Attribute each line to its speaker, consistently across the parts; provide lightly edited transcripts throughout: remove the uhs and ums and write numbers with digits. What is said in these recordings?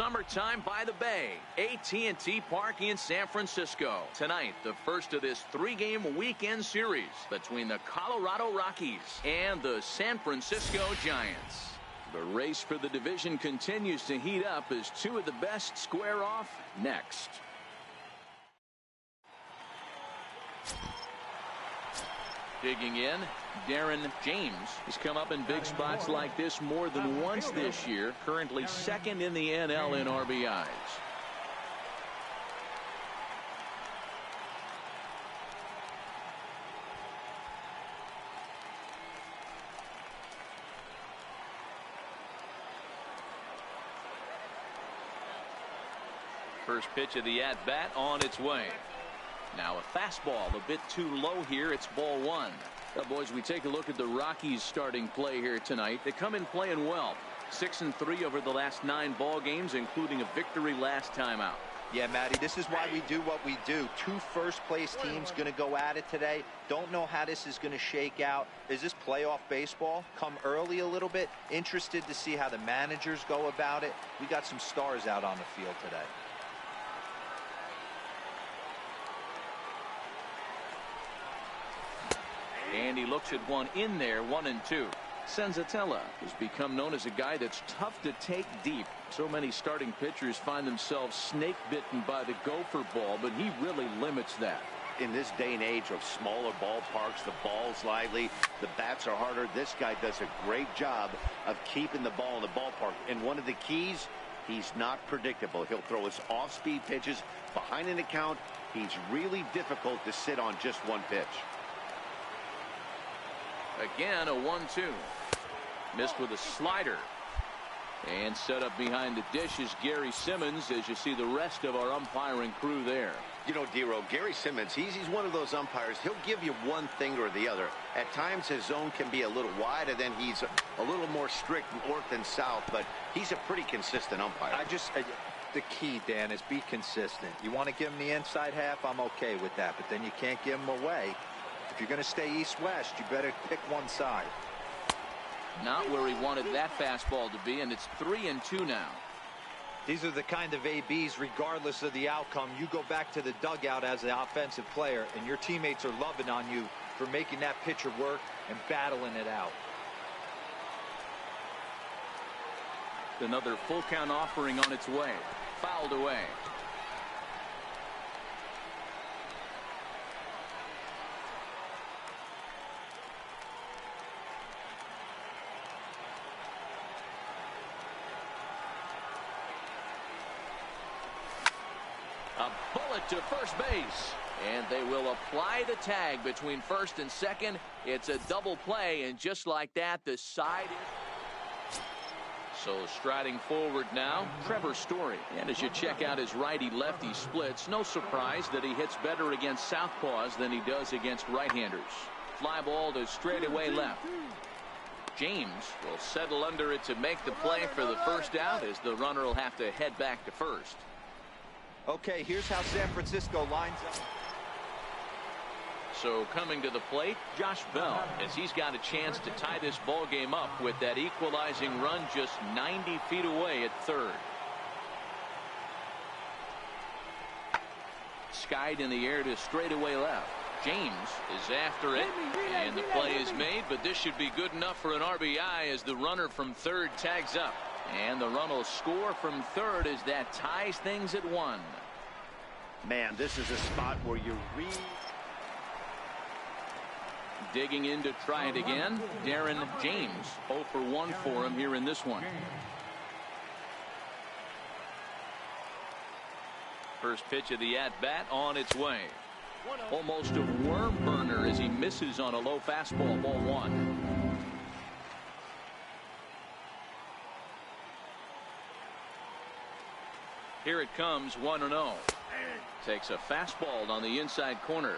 Speaker 1: summertime by the bay. AT&T Park in San Francisco. Tonight, the first of this 3-game weekend series between the Colorado Rockies and the San Francisco Giants. The race for the division continues to heat up as two of the best square off next. Digging in, Darren James has come up in big spots like this more than once this year. Currently second in the NL in RBIs. First pitch of the at-bat on its way. Now a fastball a bit too low here. It's ball one. Well, boys, we take a look at the Rockies starting play here tonight. They come in playing well. 6-3 over the last 9 ball games, including a victory last time out.
Speaker 2: Yeah, Matty, this is why we do what we do. 2 first-place teams going to go at it today. Don't know how this is going to shake out. Is this playoff baseball? Come early a little bit. Interested to see how the managers go about it. We got some stars out on the field today.
Speaker 1: And he looks at one in there, 1-2. Senzatella has become known as a guy that's tough to take deep. So many starting pitchers find themselves snake bitten by the gopher ball, but he really limits that.
Speaker 3: In this day and age of smaller ballparks, the ball's lively, the bats are harder. This guy does a great job of keeping the ball in the ballpark. And one of the keys, he's not predictable. He'll throw his off-speed pitches behind an account. He's really difficult to sit on just one pitch.
Speaker 1: Again, a 1-2. Missed with a slider. And set up behind the dish is Gary Simmons, as you see the rest of our umpiring crew there.
Speaker 3: You know, Dero, Gary Simmons, he's one of those umpires. He'll give you one thing or the other. At times his zone can be a little wide, and then he's a little more strict north and south, but he's a pretty consistent umpire.
Speaker 2: The key, Dan, is be consistent. You want to give him the inside half, I'm okay with that, but then you can't give him away. If you're going to stay east-west, you better pick one side.
Speaker 1: Not where he wanted that fastball to be, and it's 3-2 now.
Speaker 2: These are the kind of ABs, regardless of the outcome. You go back to the dugout as an offensive player, and your teammates are loving on you for making that pitcher work and battling it out.
Speaker 1: Another full count offering on its way. Fouled away. A bullet to first base. And they will apply the tag between first and second. It's a double play, and just like that, the side is... So striding forward now, Trevor Story. And as you check out his righty-lefty splits, no surprise that he hits better against southpaws than he does against right-handers. Fly ball to straightaway left. James will settle under it to make the play for the first out, as the runner will have to head back to first.
Speaker 2: Okay, here's how San Francisco lines up.
Speaker 1: So coming to the plate, Josh Bell, as he's got a chance to tie this ball game up with that equalizing run just 90 feet away at third. Skied in the air to straightaway left. James is after it, and the play is made, but this should be good enough for an RBI as the runner from third tags up. And the run will score from third as that ties things at 1.
Speaker 3: Man, this is a spot where you
Speaker 1: Digging in to try it again, Darren James. 0 for 1 for him here in this one. First pitch of the at-bat on its way. Almost a worm burner as he misses on a low fastball, ball 1. Here it comes, 1-0. Takes a fastball on the inside corner.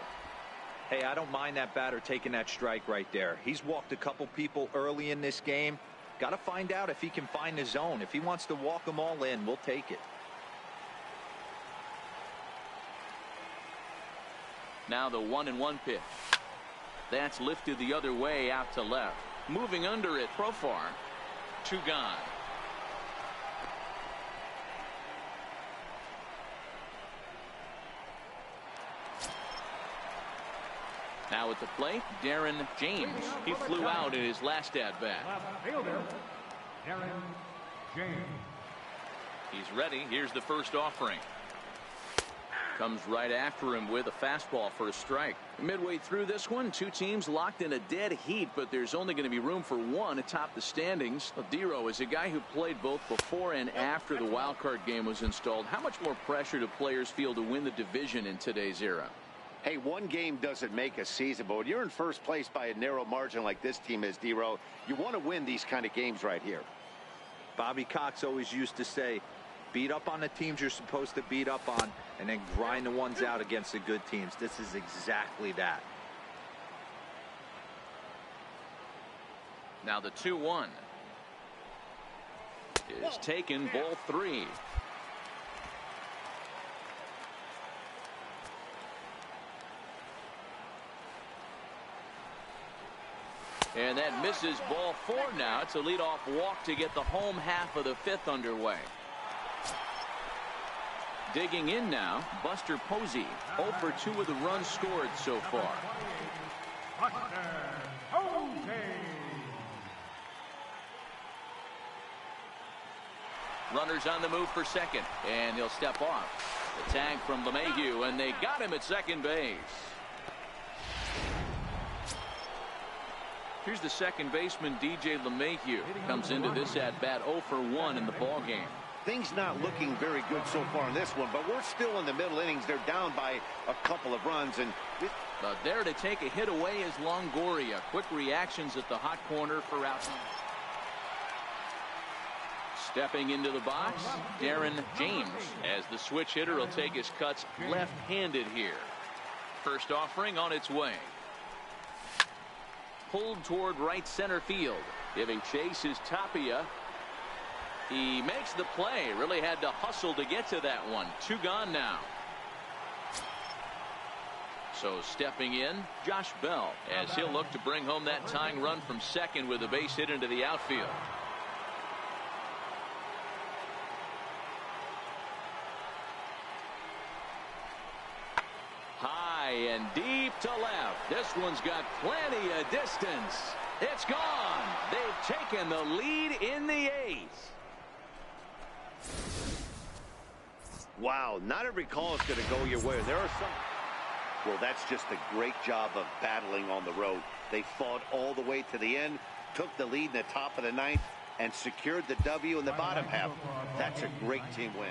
Speaker 2: Hey, I don't mind that batter taking that strike right there. He's walked a couple people early in this game. Got to find out if he can find the zone. If he wants to walk them all in, we'll take it.
Speaker 1: Now the 1-1 pitch. That's lifted the other way out to left. Moving under it, Profar. 2 gone. Now at the plate, Darren James. He flew out in his last at-bat.
Speaker 4: Left fielder, Darren James.
Speaker 1: He's ready. Here's the first offering. Comes right after him with a fastball for a strike. Midway through this one, two teams locked in a dead heat, but there's only going to be room for one atop the standings. Dero is a guy who played both before and after the wild card game was installed. How much more pressure do players feel to win the division in today's era?
Speaker 3: Hey, one game doesn't make a season, but when you're in first place by a narrow margin like this team is, Dero, you want to win these kind of games right here.
Speaker 2: Bobby Cox always used to say, beat up on the teams you're supposed to beat up on, and then grind the ones out against the good teams. This is exactly that.
Speaker 1: Now the 2-1 is taken, ball 3. And that misses, ball 4 now. It's a leadoff walk to get the home half of the 5th underway. Digging in now, Buster Posey. 0 for 2 with the runs scored so far.
Speaker 4: Buster Posey.
Speaker 1: Runners on the move for second, and he'll step off. The tag from LeMahieu, and they got him at second base. Here's the second baseman, DJ LeMahieu. Comes into this at-bat 0 for 1 in the ballgame.
Speaker 3: Things not looking very good so far in this one, but we're still in the middle innings. They're down by a couple of runs, and
Speaker 1: but there to take a hit away is Longoria. Quick reactions at the hot corner for out. Stepping into the box, Darren James, as the switch hitter will take his cuts left-handed here. First offering on its way. Pulled toward right center field. Giving chase is Tapia. He makes the play. Really had to hustle to get to that one. 2 gone now. So stepping in, Josh Bell, as he'll look to bring home that tying run from second with a base hit into the outfield. High and deep to left. This one's got plenty of distance. It's gone. They've taken the lead in the 8th.
Speaker 3: wow, not every call is going to go your way. There are some. Well, that's just a great job of battling on the road. They fought all the way to the end, took the lead in the top of the 9th, and secured the W in the bottom half. That's a great team win.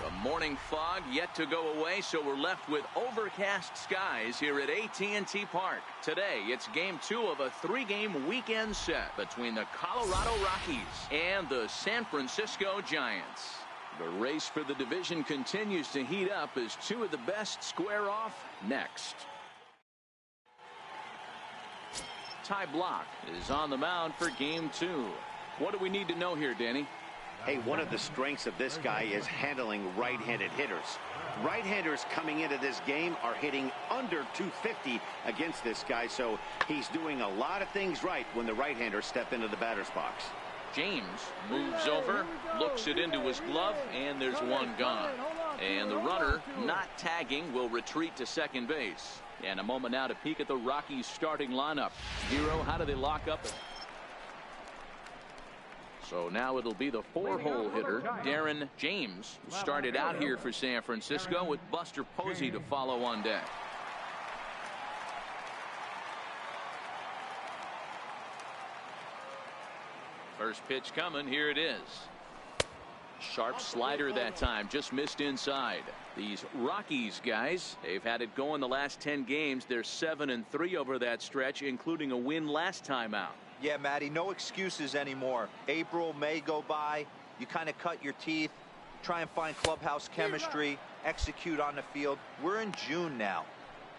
Speaker 1: The morning fog yet to go away, so we're left with overcast skies here at AT&T Park. Today, it's game 2 of a 3-game weekend set between the Colorado Rockies and the San Francisco Giants. The race for the division continues to heat up as 2 of the best square off next. Ty Block is on the mound for game 2. What do we need to know here, Danny?
Speaker 3: Hey, one of the strengths of this guy is handling right-handed hitters. Right-handers coming into this game are hitting under 250 against this guy, so he's doing a lot of things right when the right-handers step into the batter's box.
Speaker 1: James moves over, looks it into his glove, and there's one gone. And the runner, not tagging, will retreat to second base. And a moment now to peek at the Rockies starting lineup. Dero, how do they lock up? So now it'll be the 4-hole hitter, Darren James, who started out here for San Francisco, with Buster Posey to follow on deck. First pitch coming. Here it is. Sharp slider that time, just missed inside. These Rockies guys, they've had it going the last 10 games. They're 7-3 over that stretch, including a win last time out.
Speaker 2: Yeah, Matty, no excuses anymore. April, May go by. You kind of cut your teeth, try and find clubhouse chemistry, execute on the field. We're in June now.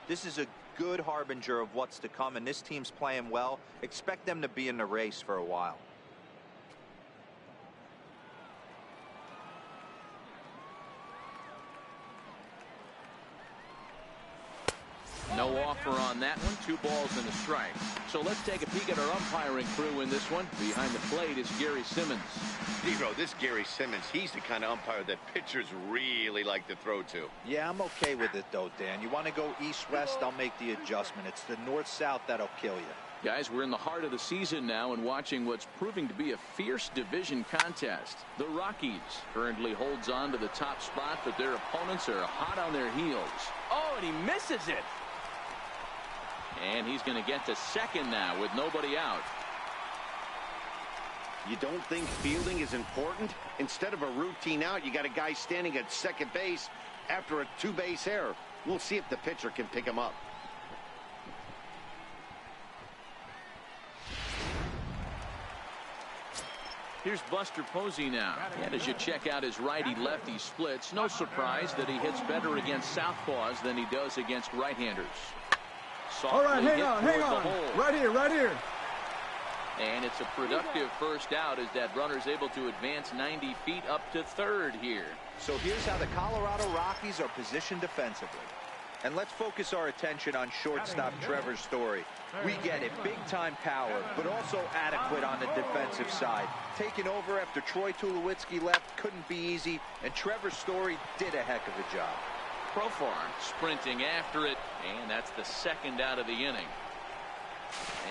Speaker 2: This is a good harbinger of what's to come, and this team's playing well. Expect them to be in the race for a while.
Speaker 1: No offer on that one. 2 balls and a strike. So let's take a peek at our umpiring crew in this one. Behind the plate is Gary Simmons.
Speaker 3: Zero, this Gary Simmons, he's the kind of umpire that pitchers really like to throw to.
Speaker 2: Yeah, I'm okay with it, though, Dan. You want to go east-west, I'll make the adjustment. It's the north-south that'll kill you.
Speaker 1: Guys, we're in the heart of the season now and watching what's proving to be a fierce division contest. The Rockies currently holds on to the top spot, but their opponents are hot on their heels. Oh, and he misses it. And he's going to get to second now with nobody out.
Speaker 3: You don't think fielding is important? Instead of a routine out, you got a guy standing at second base after a 2-base error. We'll see if the pitcher can pick him up.
Speaker 1: Here's Buster Posey now. And as you check out his righty-lefty splits, no surprise that he hits better against southpaws than he does against right-handers.
Speaker 5: All right, hang on. Right here.
Speaker 1: And it's a productive first out as that runner's able to advance 90 feet up to third here.
Speaker 2: So here's how the Colorado Rockies are positioned defensively. And let's focus our attention on shortstop Trevor Story. We get it, big-time power, but also adequate on the defensive side. Taking over after Troy Tulowitzki left couldn't be easy, and Trevor Story did a heck of a job.
Speaker 1: Profar sprinting after it, and that's the second out of the inning.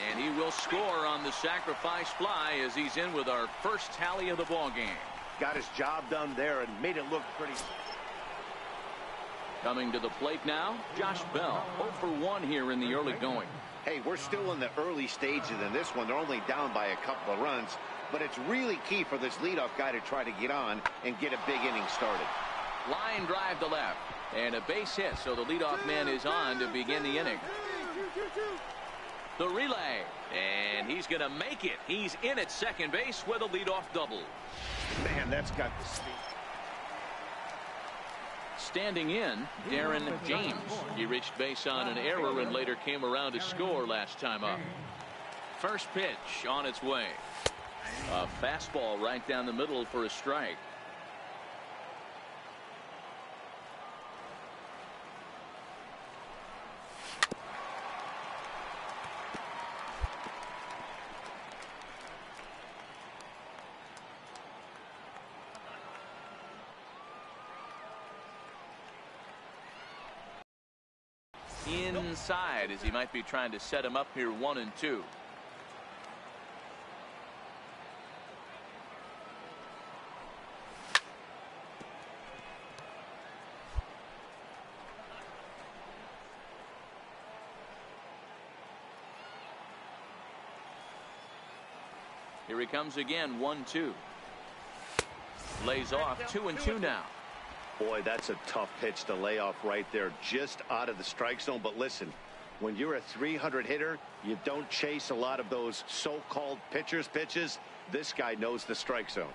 Speaker 1: And he will score on the sacrifice fly as he's in with our first tally of the ball game.
Speaker 3: Got his job done there and made it look pretty.
Speaker 1: Coming to the plate now, Josh Bell, 0 for 1 here in the early going.
Speaker 3: Hey, we're still in the early stages in this one. They're only down by a couple of runs, but it's really key for this leadoff guy to try to get on and get a big inning started.
Speaker 1: Line drive to left, and a base hit, so the leadoff man is on to begin the inning. The relay, and he's going to make it. He's in at second base with a leadoff double.
Speaker 3: Man, that's got the speed.
Speaker 1: Standing in, Darren James. He reached base on an error and later came around to score last time up. First pitch on its way. A fastball right down the middle for a strike. Inside as he might be trying to set him up here 1-2. Here he comes again, 1-2. Lays off 2-2 now.
Speaker 3: Boy, that's a tough pitch to lay off right there, just out of the strike zone. But listen, when you're a 300 hitter, you don't chase a lot of those so-called pitches. This guy knows the strike zone.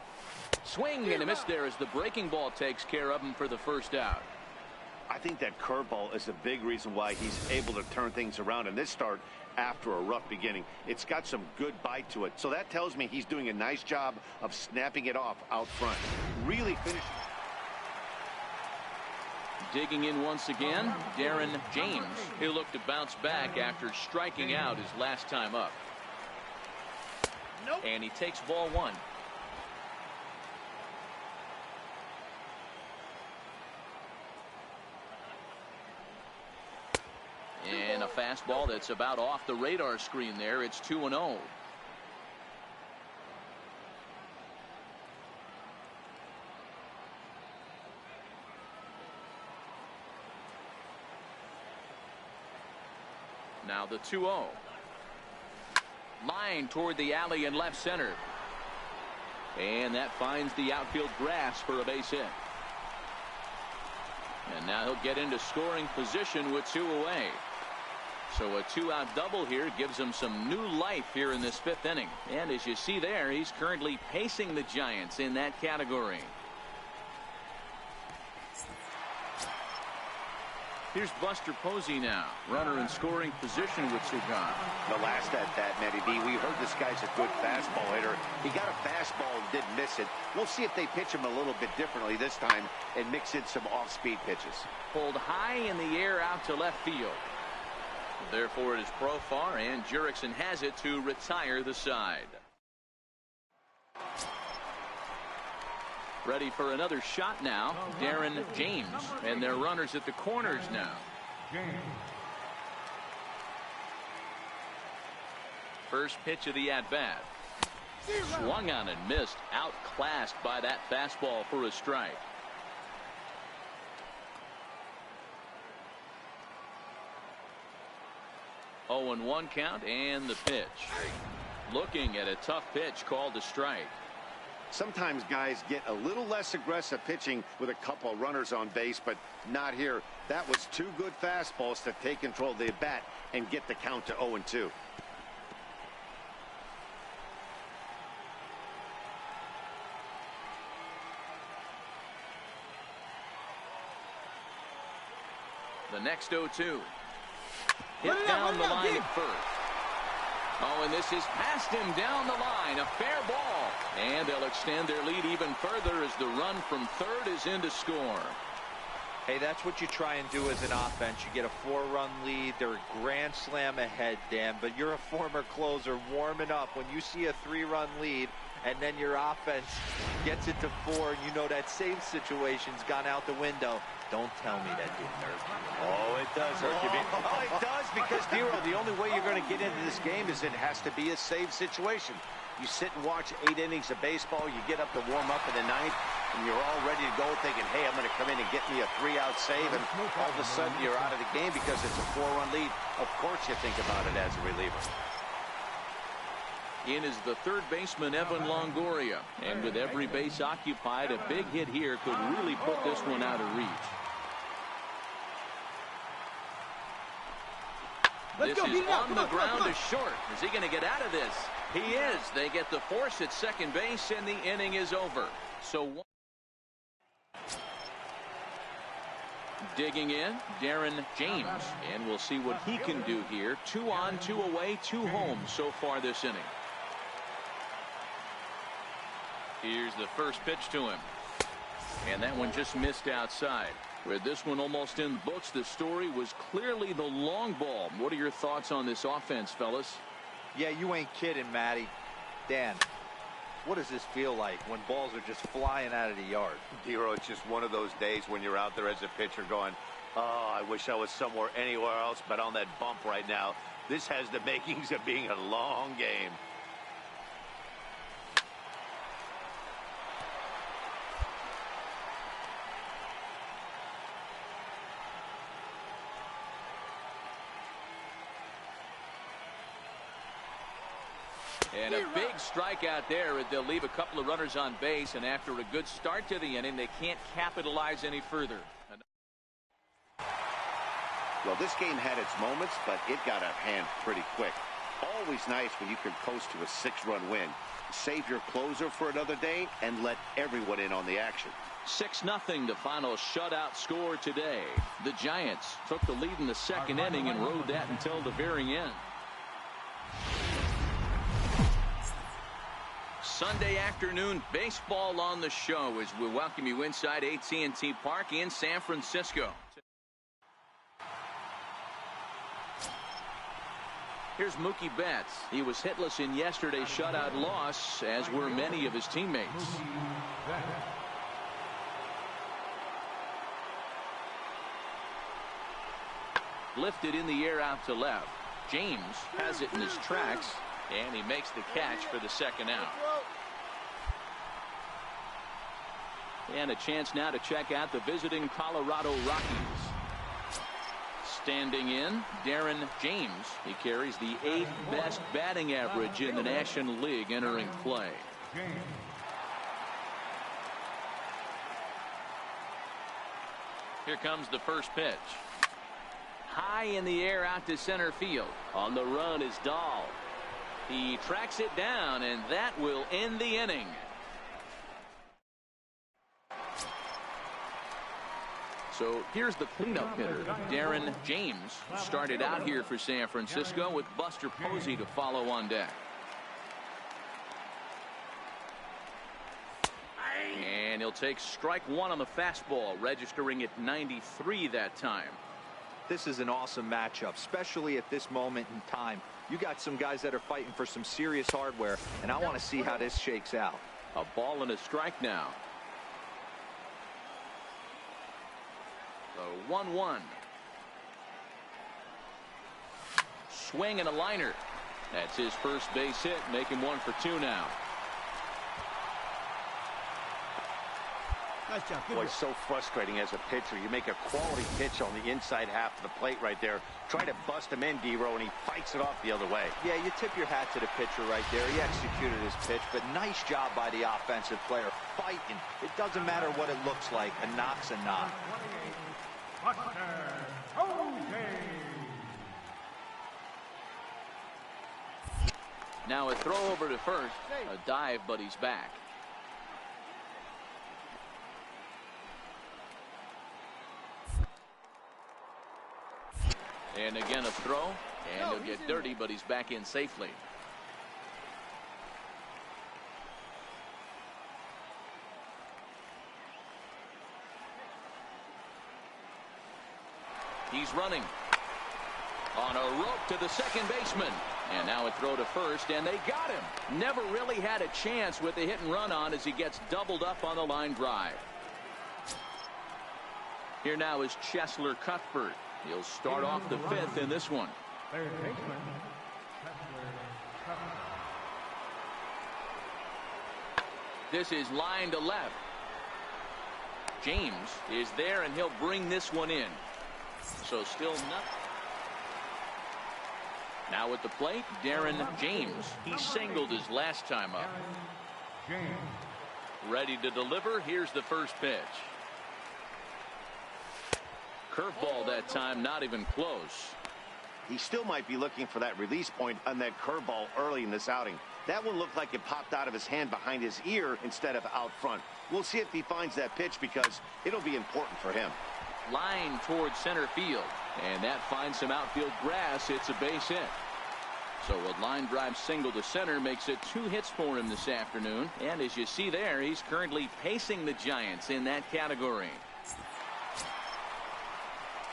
Speaker 1: Swing and a miss there as the breaking ball takes care of him for the first out.
Speaker 3: I think that curveball is a big reason why he's able to turn things around in this start after a rough beginning. It's got some good bite to it. So that tells me he's doing a nice job of snapping it off out front. Really finishing.
Speaker 1: Digging in once again, Darren James. He'll look to bounce back after striking out his last time up. Nope. And he takes ball 1. And a fastball that's about off the radar screen there. It's 2-0. Now the 2-0. Line toward the alley in left center. And that finds the outfield grass for a base hit. And now he'll get into scoring position with 2 away. So a 2-out double here gives him some new life here in this 5th inning. And as you see there, he's currently pacing the Giants in that category. Here's Buster Posey now. Runner in scoring position with 2 gone.
Speaker 3: The last at that, Matty B, we heard this guy's a good fastball hitter. He got a fastball and didn't miss it. We'll see if they pitch him a little bit differently this time and mix in some off-speed pitches.
Speaker 1: Pulled high in the air out to left field. Therefore, it is Profar, and Jurickson has it to retire the side. Ready for another shot now, Darren James, and their runners at the corners now. First pitch of the at-bat. Swung on and missed, outclassed by that fastball for a strike. Oh, and 1 count, and the pitch. Looking at a tough pitch called a strike.
Speaker 3: Sometimes guys get a little less aggressive pitching with a couple of runners on base, but not here. That was 2 good fastballs to take control of the bat and get the count to 0-2.
Speaker 1: The next 0-2. Hit down the line at first. Oh, and this is past him down the line. A fair ball. And they'll extend their lead even further as the run from third is in to score.
Speaker 2: Hey, that's what you try and do as an offense. You get a 4-run lead. They're a grand slam ahead, Dan, but you're a former closer warming up. When you see a 3-run lead and then your offense gets it to 4 and you know that save situation's gone out the window, don't tell me that didn't hurt you.
Speaker 3: Oh, it does hurt you. Oh, it does, because, Dero, the only way you're going to get into this game is it has to be a save situation. You sit and watch 8 innings of baseball, you get up to warm up in the 9th, and you're all ready to go thinking, hey, I'm going to come in and get me a 3-out save, and all of a sudden you're out of the game because it's a 4-run lead. Of course you think about it as a reliever.
Speaker 1: In is the third baseman, Evan Longoria. And with every base occupied, a big hit here could really put this one out of reach. This is on the ground to short. Is he going to get out of this? He is. They get the force at second base, and the inning is over. So digging in, Darren James. And we'll see what he can do here. 2 on, 2 away, 2 home so far this inning. Here's the first pitch to him. And that one just missed outside. With this one almost in the books, the story was clearly the long ball. What are your thoughts on this offense, fellas?
Speaker 2: Yeah, you ain't kidding, Matty. Dan, what does this feel like when balls are just flying out of the yard?
Speaker 3: Dero, it's just one of those days when you're out there as a pitcher going, oh, I wish I was somewhere anywhere else but on that bump right now. This has the makings of being a long game.
Speaker 1: And a big strikeout there. They'll leave a couple of runners on base, and after a good start to the inning, they can't capitalize any further.
Speaker 3: Well, this game had its moments, but it got out of hand pretty quick. Always nice when you can coast to a 6-run win. Save your closer for another day and let everyone in on the action.
Speaker 1: 6-0, the final shutout score today. The Giants took the lead in the second inning and rode that until the very end. Sunday afternoon baseball on the show as we welcome you inside AT&T Park in San Francisco. Here's Mookie Betts. He was hitless in yesterday's shutout loss, as were many of his teammates. Lifted in the air out to left. James has it in his tracks, and he makes the catch for the second out. And a chance now to check out the visiting Colorado Rockies. Standing in, Darren James. He carries the 8th best batting average in the National League entering play. Here comes the first pitch. High in the air out to center field. On the run is Dahl. He tracks it down, and that will end the inning. So here's the cleanup hitter, Darren James, who started out here for San Francisco with Buster Posey to follow on deck. And he'll take strike 1 on the fastball, registering at 93 that time.
Speaker 2: This is an awesome matchup, especially at this moment in time. You got some guys that are fighting for some serious hardware, and I want to see how this shakes out.
Speaker 1: A ball and a strike now. The 1-1. Swing and a liner. That's his first base hit, making 1 for 2 now.
Speaker 5: Nice job.
Speaker 3: Boy, so frustrating as a pitcher. You make a quality pitch on the inside half of the plate right there. Try to bust him in, D-Row, and he fights it off the other way.
Speaker 2: Yeah, you tip your hat to the pitcher right there. He executed his pitch, but nice job by the offensive player. Fighting. It doesn't matter what it looks like. A knock's a knock.
Speaker 1: Now a throw over to first. A dive, but he's back. And again a throw, and he'll get dirty, but he's back in safely. He's running on a rope to the second baseman. And now a throw to first, and they got him. Never really had a chance with the hit and run on as he gets doubled up on the line drive. Here now is Chesler Cuthbert. He'll start off the 5th in this one.
Speaker 4: Third baseman,
Speaker 1: This is line to left. James is there, and he'll bring this one in. So still nothing. Now at the plate, Darren James. He singled his last time up. Ready to deliver. Here's the first pitch. Curveball that time, not even close.
Speaker 3: He still might be looking for that release point on that curveball early in this outing. That one looked like it popped out of his hand behind his ear instead of out front. We'll see if he finds that pitch because it'll be important for him.
Speaker 1: Line towards center field, and that finds some outfield grass. It's a base hit. So a line drive single to center makes it 2 hits for him this afternoon. And as you see there, he's currently pacing the Giants in that category.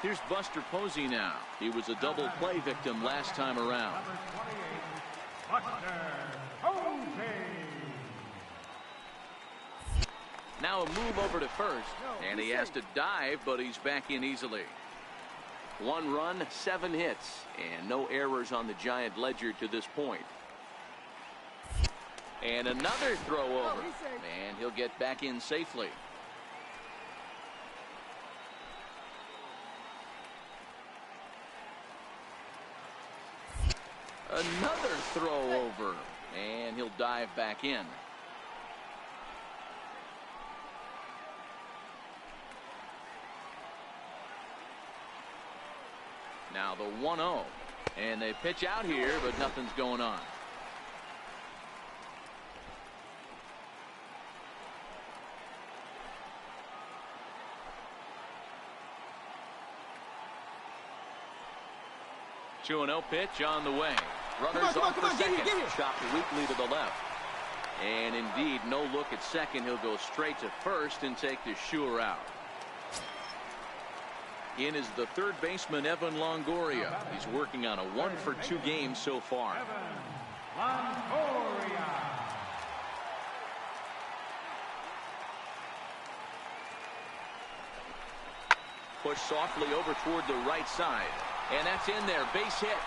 Speaker 1: Here's Buster Posey now. He was a double play victim last time around. Now a move over to first, and he has to dive, but he's back in easily. 1 run, 7 hits, and no errors on the Giant ledger to this point. And another throw over, and he'll get back in safely. Another throw over, and he'll dive back in. Now the 1-0, and they pitch out here, but nothing's going on. Two 2-0 pitch on the way. Runners off for second. Chopped weakly to the left. And indeed, no look at second. He'll go straight to first and take the sure out. In is the third baseman, Evan Longoria. He's working on a 1-for-2 game so far. Push softly over toward the right side. And that's in there. Base hit.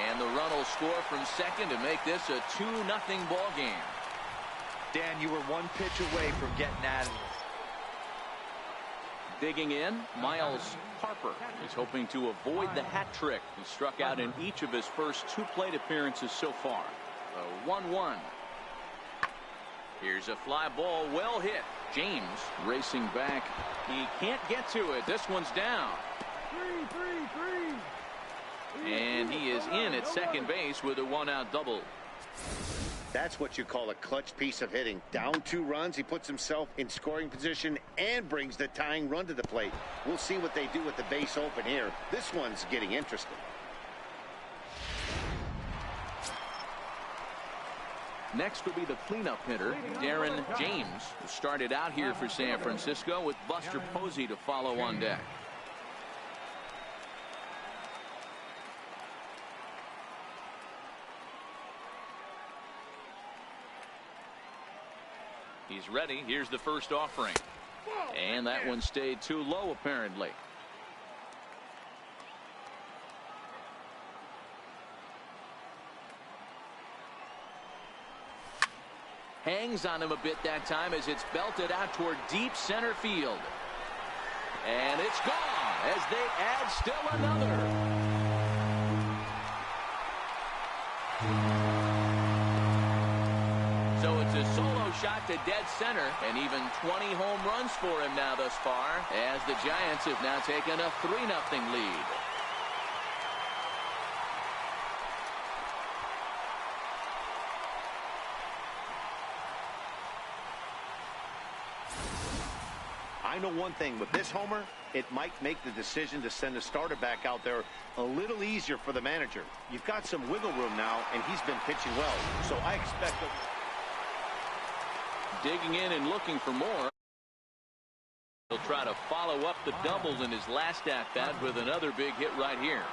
Speaker 1: And the run will score from second to make this a 2-0 ball game.
Speaker 2: Dan, you were 1 pitch away from getting out of it.
Speaker 1: Digging in, Miles Harper is hoping to avoid the hat trick. He struck out in each of his first 2 plate appearances so far. A 1-1. Here's a fly ball, well hit. James racing back. He can't get to it. This one's down. And he is in at second base with a 1-out double.
Speaker 3: That's what you call a clutch piece of hitting. Down 2 runs, he puts himself in scoring position and brings the tying run to the plate. We'll see what they do with the base open here. This one's getting interesting.
Speaker 1: Next will be the cleanup hitter, Darren James, who started out here for San Francisco with Buster Posey to follow on deck. He's ready. Here's the first offering. And that one stayed too low, apparently. Hangs on him a bit that time as it's belted out toward deep center field. And it's gone as they add still another. So it's a solo shot to dead center, and even 20 home runs for him now thus far, as the Giants have now taken a 3-0 lead.
Speaker 3: I know one thing with this homer, it might make the decision to send the starter back out there a little easier for the manager. You've got some wiggle room now, and he's been pitching well, so I expect him.
Speaker 1: Digging in and looking for more. He'll try to follow up the double in his last at-bat with another big hit right here.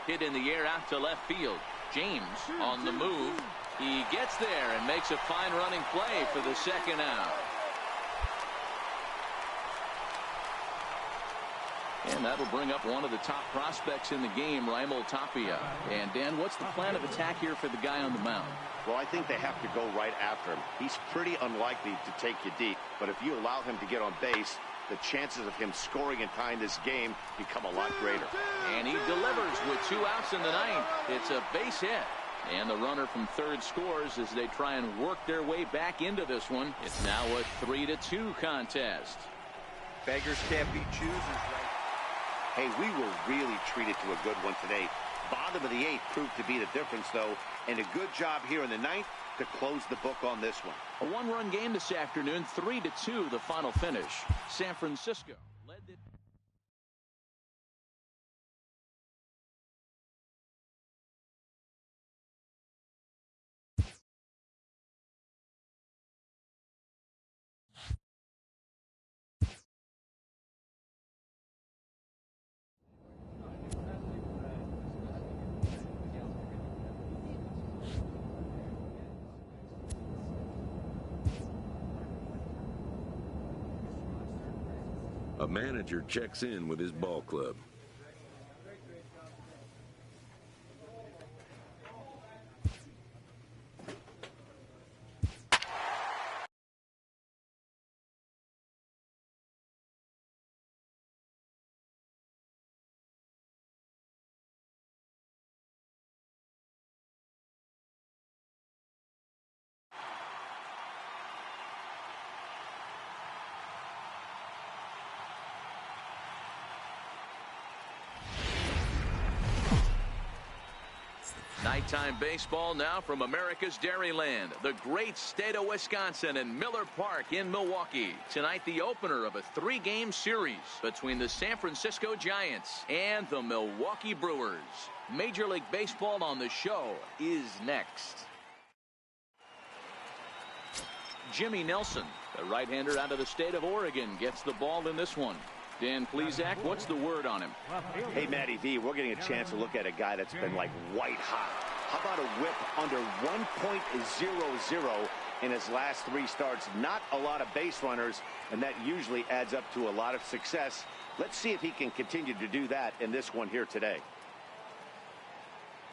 Speaker 1: Hit in the air out to left field. James on the move. He gets there and makes a fine running play for the second out. And that'll bring up one of the top prospects in the game, Raimel Tapia. And Dan, what's the plan of attack here for the guy on the mound?
Speaker 3: Well, I think they have to go right after him. He's pretty unlikely to take you deep, but if you allow him to get on base, the chances of him scoring and tying this game become a lot greater.
Speaker 1: And he delivers with 2 outs in the ninth. It's a base hit. And the runner from third scores as they try and work their way back into this one. It's now a 3-2 contest.
Speaker 2: Beggars can't be choosers.
Speaker 3: Hey, we were really treated to a good one today. Bottom of the 8th proved to be the difference, though, and a good job here in the 9th to close the book on this one.
Speaker 1: A 1-run game this afternoon, 3-2 the final finish. San Francisco led the...
Speaker 6: A manager checks in with his ball club.
Speaker 1: Nighttime baseball now from America's Dairyland, the great state of Wisconsin, and Miller Park in Milwaukee. Tonight, the opener of a 3-game series between the San Francisco Giants and the Milwaukee Brewers. Major League Baseball on the show is next. Jimmy Nelson, the right-hander out of the state of Oregon, gets the ball in this one. Dan Plesac, what's the word on him?
Speaker 3: Hey, Matty V, we're getting a chance to look at a guy that's been like white hot. How about a whip under 1.00 in his last 3 starts? Not a lot of base runners, and that usually adds up to a lot of success. Let's see if he can continue to do that in this one here today.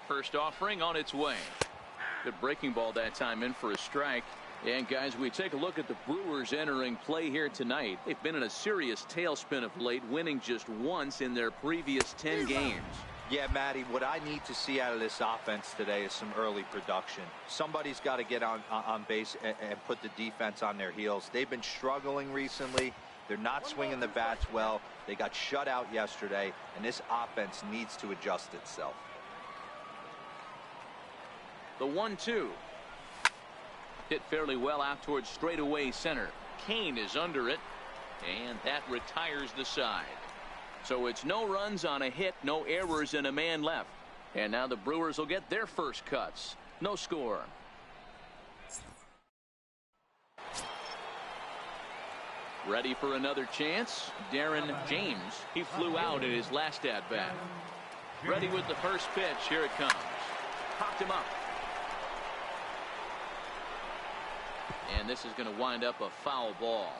Speaker 1: First offering on its way. Good breaking ball that time in for a strike. And guys, we take a look at the Brewers entering play here tonight. They've been in a serious tailspin of late, winning just once in their previous 10 games.
Speaker 2: Yeah, Matty, what I need to see out of this offense today is some early production. Somebody's got to get on base and put the defense on their heels. They've been struggling recently. They're not swinging the bats well. They got shut out yesterday, and this offense needs to adjust itself.
Speaker 1: The 1-2. Hit fairly well out towards straightaway center. Kane is under it, and that retires the side. So it's no runs on a hit, no errors, and a man left. And now the Brewers will get their first cuts. No score. Ready for another chance. Darren James. He flew out in his last at-bat. Ready with the first pitch. Here it comes. Popped him up. And this is going to wind up a foul ball.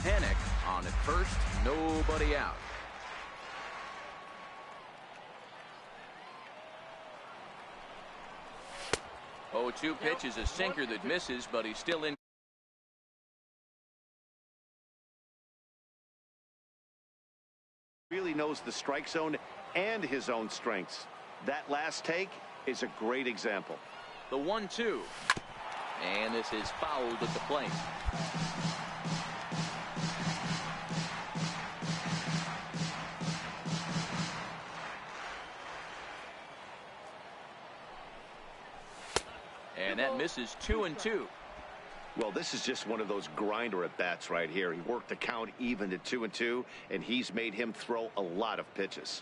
Speaker 1: Panic on at first, nobody out. Oh, 2 pitch is a sinker that misses, but he's still in.
Speaker 3: Really knows the strike zone and his own strengths. That last take is a great example.
Speaker 1: The 1-2. And this is fouled at the plate. And that misses 2-2.
Speaker 3: Well, this is just one of those grinder at bats right here. He worked the count even to 2-2, and he's made him throw a lot of pitches.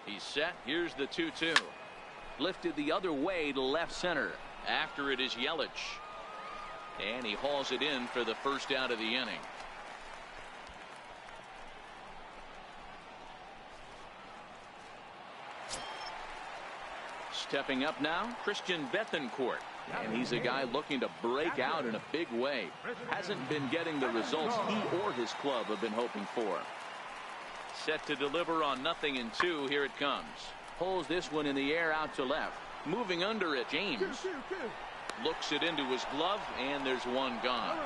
Speaker 1: He's set. Here's the 2-2. Lifted the other way to left center. After it is Yelich. And he hauls it in for the first out of the inning. Stepping up now, Christian Bethancourt. And he's a guy looking to break out in a big way. Hasn't been getting the results he or his club have been hoping for. Set to deliver on 0-2. Here it comes. Pulls this one in the air out to left. Moving under it, James. Looks it into his glove, and there's one gone.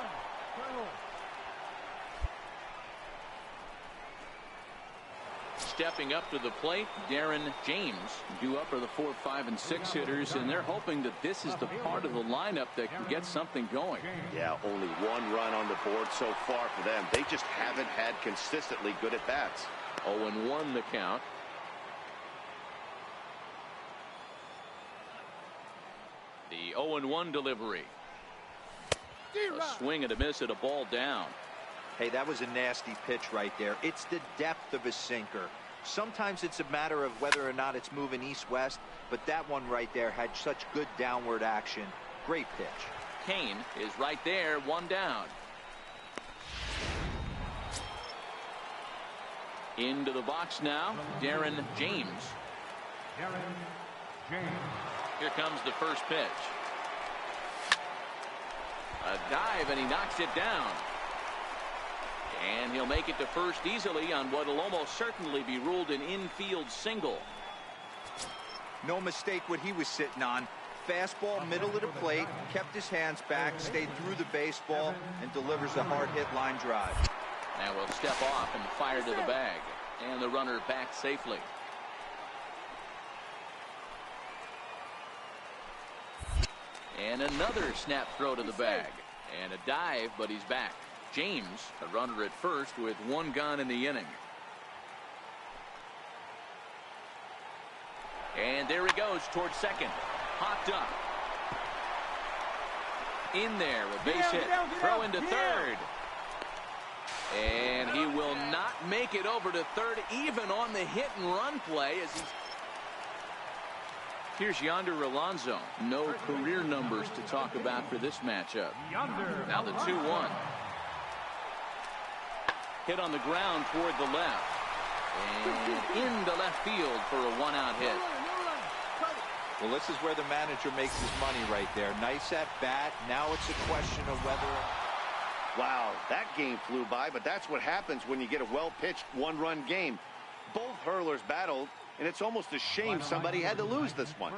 Speaker 1: Stepping up to the plate, Darren James. Due up are the 4, 5, and 6 hitters, and they're hoping that this is the part of the lineup that can get something going.
Speaker 3: Yeah, only 1 run on the board so far for them. They just haven't had consistently good at bats.
Speaker 1: 0-1 the count. The 0-1 delivery. A swing and a miss at a ball down.
Speaker 2: Hey, that was a nasty pitch right there. It's the depth of a sinker. Sometimes it's a matter of whether or not it's moving east-west, but that one right there had such good downward action. Great pitch.
Speaker 1: Kane is right there, 1 down. Into the box now, Darren James. Here comes the first pitch. A dive, and he knocks it down. And he'll make it to first easily on what will almost certainly be ruled an infield single.
Speaker 2: No mistake what he was sitting on. Fastball, middle of the plate, kept his hands back, stayed through the baseball, and delivers a hard-hit line drive.
Speaker 1: Now we'll step off and fire to the bag. And the runner back safely. And another snap throw to the bag. And a dive, but he's back. James, a runner at first with 1 gone in the inning. And there he goes towards second. Hopped up. In there, a base hit. Throw into third. And he will not make it over to third, even on the hit and run play. As here's Yonder Alonso. No career numbers to talk about for this matchup. Now the 2-1. Hit on the ground toward the left. And into left field for a 1-out hit.
Speaker 2: Well, this is where the manager makes his money right there. Nice at bat. Now it's a question of whether...
Speaker 3: Wow, that game flew by, but that's what happens when you get a well-pitched 1-run game. Both hurlers battled, and it's almost a shame somebody had to lose this one.